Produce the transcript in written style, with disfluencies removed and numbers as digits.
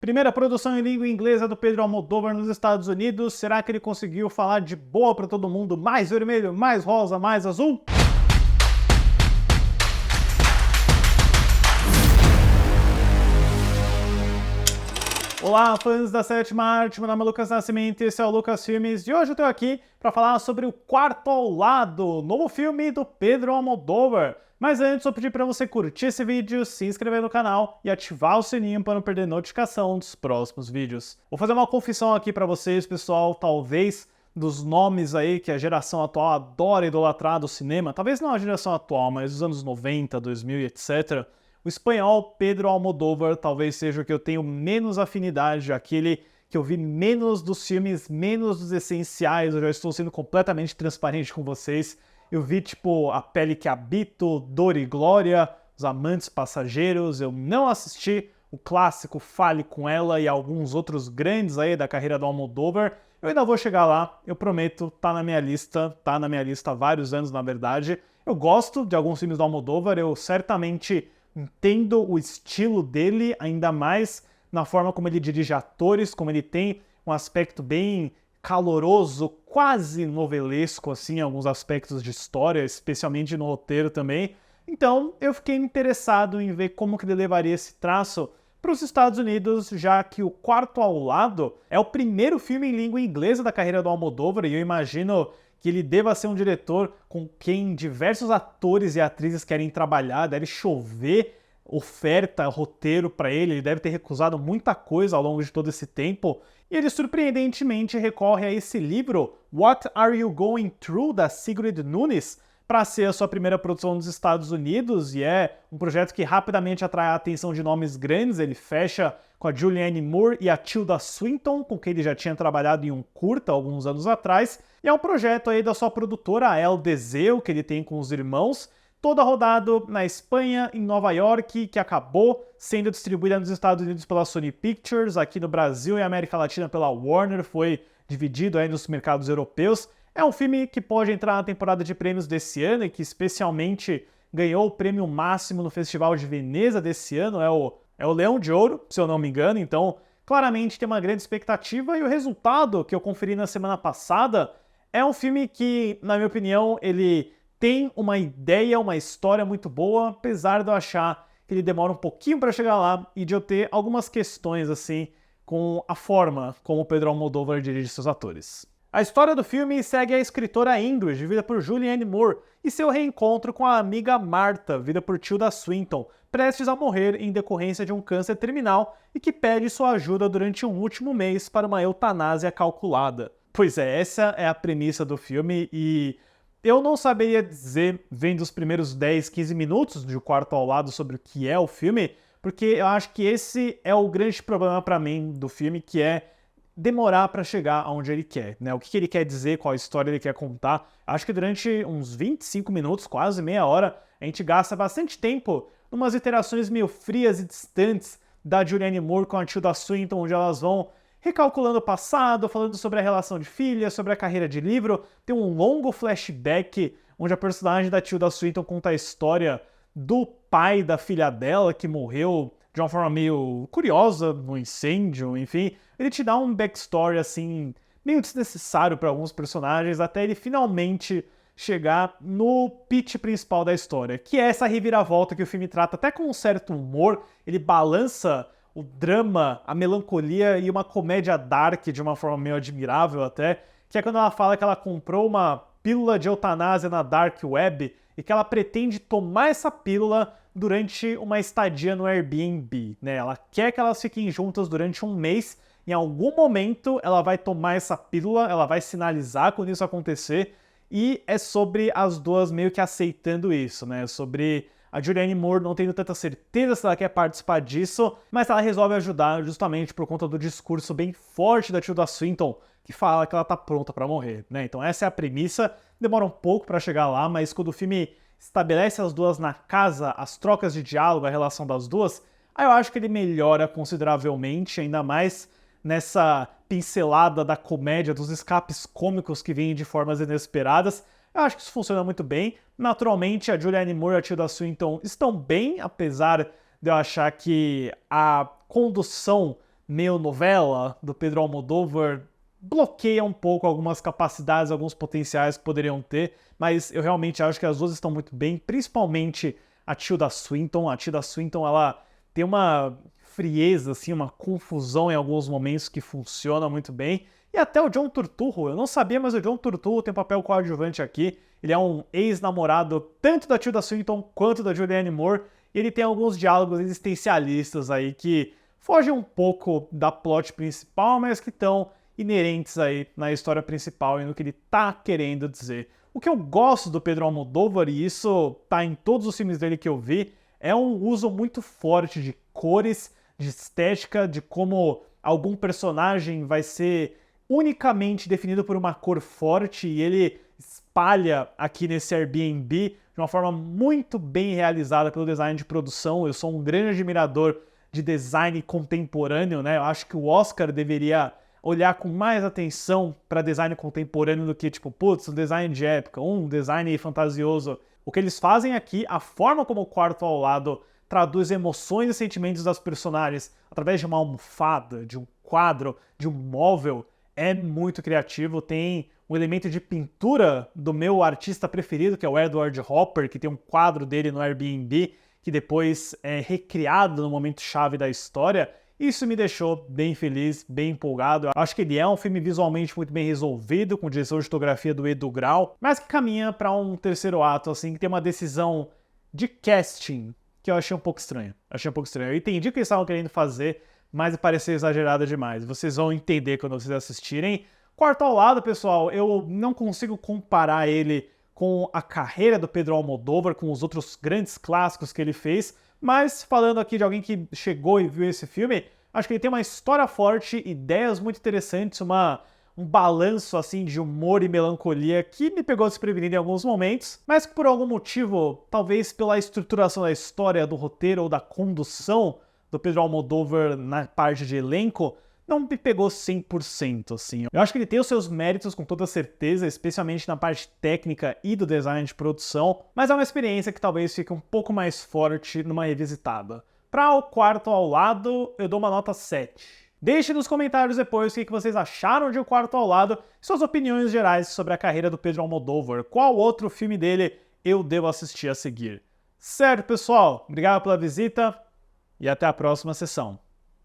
Primeira produção em língua inglesa do Pedro Almodóvar nos Estados Unidos. Será que ele conseguiu falar de boa para todo mundo? Mais vermelho, mais rosa, mais azul? Olá, fãs da sétima arte, meu nome é Lucas Nascimento e esse é o Lucas Filmes e hoje eu estou aqui para falar sobre O Quarto ao Lado, novo filme do Pedro Almodóvar. Mas antes, eu pedi para você curtir esse vídeo, se inscrever no canal e ativar o sininho para não perder notificação dos próximos vídeos. Vou fazer uma confissão aqui para vocês, pessoal, talvez dos nomes aí que a geração atual adora idolatrar do cinema, talvez não a geração atual, mas dos anos 90, 2000 e etc., o espanhol Pedro Almodóvar talvez seja o que eu tenho menos afinidade, aquele que eu vi menos dos filmes, menos dos essenciais. Eu já estou sendo completamente transparente com vocês. Eu vi, tipo, A Pele que Habito, Dor e Glória, Os Amantes Passageiros. Eu não assisti o clássico Fale com Ela e alguns outros grandes aí da carreira do Almodóvar. Eu ainda vou chegar lá, eu prometo, tá na minha lista há vários anos, na verdade. Eu gosto de alguns filmes do Almodóvar, eu certamente entendo o estilo dele, ainda mais na forma como ele dirige atores, como ele tem um aspecto bem caloroso, quase novelesco, assim, em alguns aspectos de história, especialmente no roteiro também. Então, eu fiquei interessado em ver como que ele levaria esse traço para os Estados Unidos, já que O Quarto ao Lado é o primeiro filme em língua inglesa da carreira do Almodóvar, e eu imagino que ele deva ser um diretor com quem diversos atores e atrizes querem trabalhar, deve chover oferta, roteiro para ele, ele deve ter recusado muita coisa ao longo de todo esse tempo, e ele surpreendentemente recorre a esse livro, What Are You Going Through, da Sigrid Nunes, para ser a sua primeira produção nos Estados Unidos, e é um projeto que rapidamente atrai a atenção de nomes grandes. Ele fecha com a Julianne Moore e a Tilda Swinton, com quem ele já tinha trabalhado em um curta alguns anos atrás, e é um projeto aí da sua produtora, a El Deseo, que ele tem com os irmãos, toda rodado na Espanha, em Nova York, que acabou sendo distribuída nos Estados Unidos pela Sony Pictures, aqui no Brasil e América Latina pela Warner, foi dividido aí nos mercados europeus. É um filme que pode entrar na temporada de prêmios desse ano e que especialmente ganhou o prêmio máximo no Festival de Veneza desse ano, é o Leão de Ouro, se eu não me engano, então claramente tem uma grande expectativa e o resultado que eu conferi na semana passada é um filme que, na minha opinião, ele tem uma ideia, uma história muito boa, apesar de eu achar que ele demora um pouquinho para chegar lá e de eu ter algumas questões assim com a forma como o Pedro Almodóvar dirige seus atores. A história do filme segue a escritora Ingrid, vivida por Julianne Moore, e seu reencontro com a amiga Martha, vivida por Tilda Swinton, prestes a morrer em decorrência de um câncer terminal e que pede sua ajuda durante um último mês para uma eutanásia calculada. Pois é, essa é a premissa do filme e eu não saberia dizer, vendo os primeiros 10, 15 minutos de O Quarto ao Lado sobre o que é o filme, porque eu acho que esse é o grande problema para mim do filme, que é demorar para chegar aonde ele quer, né? O que ele quer dizer, qual história ele quer contar. Acho que durante uns 25 minutos, quase meia hora, a gente gasta bastante tempo numas interações meio frias e distantes da Julianne Moore com a Tilda Swinton, onde elas vão recalculando o passado, falando sobre a relação de filha, sobre a carreira de livro. Tem um longo flashback onde a personagem da Tilda Swinton conta a história do pai da filha dela, que morreu de uma forma meio curiosa no incêndio, enfim. Ele te dá um backstory, assim, meio desnecessário para alguns personagens, até ele finalmente chegar no pitch principal da história, que é essa reviravolta que o filme trata até com um certo humor. Ele balança o drama, a melancolia e uma comédia dark de uma forma meio admirável até, que é quando ela fala que ela comprou uma pílula de eutanásia na dark web e que ela pretende tomar essa pílula durante uma estadia no Airbnb, né? Ela quer que elas fiquem juntas durante um mês. Em algum momento ela vai tomar essa pílula, ela vai sinalizar quando isso acontecer, e é sobre as duas meio que aceitando isso, né? Sobre a Julianne Moore não tendo tanta certeza se ela quer participar disso, mas ela resolve ajudar justamente por conta do discurso bem forte da Tilda Swinton, que fala que ela tá pronta para morrer, né? Então essa é a premissa, demora um pouco para chegar lá, mas quando o filme estabelece as duas na casa, as trocas de diálogo, a relação das duas, aí eu acho que ele melhora consideravelmente, ainda mais nessa pincelada da comédia, dos escapes cômicos que vêm de formas inesperadas. Eu acho que isso funciona muito bem. Naturalmente, a Julianne Moore e a Tilda Swinton estão bem, apesar de eu achar que a condução meio novela do Pedro Almodóvar bloqueia um pouco algumas capacidades, alguns potenciais que poderiam ter, mas eu realmente acho que as duas estão muito bem, principalmente a Tilda Swinton. A Tilda Swinton, ela tem uma frieza, assim, uma confusão em alguns momentos que funciona muito bem. E até o John Turturro, eu não sabia, mas o John Turturro tem um papel coadjuvante aqui. Ele é um ex-namorado tanto da Tilda Swinton quanto da Julianne Moore, e ele tem alguns diálogos existencialistas aí que fogem um pouco da plot principal, mas que estão inerentes aí na história principal e no que ele tá querendo dizer. O que eu gosto do Pedro Almodóvar, e isso tá em todos os filmes dele que eu vi, é um uso muito forte de cores, de estética, de como algum personagem vai ser unicamente definido por uma cor forte e ele espalha aqui nesse Airbnb de uma forma muito bem realizada pelo design de produção. Eu sou um grande admirador de design contemporâneo, né? Eu acho que o Oscar deveria olhar com mais atenção para design contemporâneo do que, tipo, putz, um design de época, um design fantasioso. O que eles fazem aqui, a forma como o Quarto ao Lado traduz emoções e sentimentos das personagens através de uma almofada, de um quadro, de um móvel, é muito criativo. Tem um elemento de pintura do meu artista preferido, que é o Edward Hopper, que tem um quadro dele no Airbnb, que depois é recriado no momento chave da história. Isso me deixou bem feliz, bem empolgado. Eu acho que ele é um filme visualmente muito bem resolvido, com direção de fotografia do Edu Grau, mas que caminha para um terceiro ato, assim, que tem uma decisão de casting que eu achei um pouco estranha. Eu entendi o que eles estavam querendo fazer, mas pareceu exagerado demais. Vocês vão entender quando vocês assistirem. Quarto ao Lado, pessoal, eu não consigo comparar ele com a carreira do Pedro Almodóvar, com os outros grandes clássicos que ele fez, mas falando aqui de alguém que chegou e viu esse filme, acho que ele tem uma história forte, ideias muito interessantes, um balanço assim de humor e melancolia que me pegou desprevenido em alguns momentos, mas que por algum motivo, talvez pela estruturação da história, do roteiro ou da condução do Pedro Almodóvar na parte de elenco, não me pegou 100%, assim. Eu acho que ele tem os seus méritos com toda certeza, especialmente na parte técnica e do design de produção, mas é uma experiência que talvez fique um pouco mais forte numa revisitada. Para o Quarto ao Lado, eu dou uma nota 7. Deixe nos comentários depois o que vocês acharam de O Quarto ao Lado e suas opiniões gerais sobre a carreira do Pedro Almodóvar. Qual outro filme dele eu devo assistir a seguir? Certo, pessoal? Obrigado pela visita e até a próxima sessão.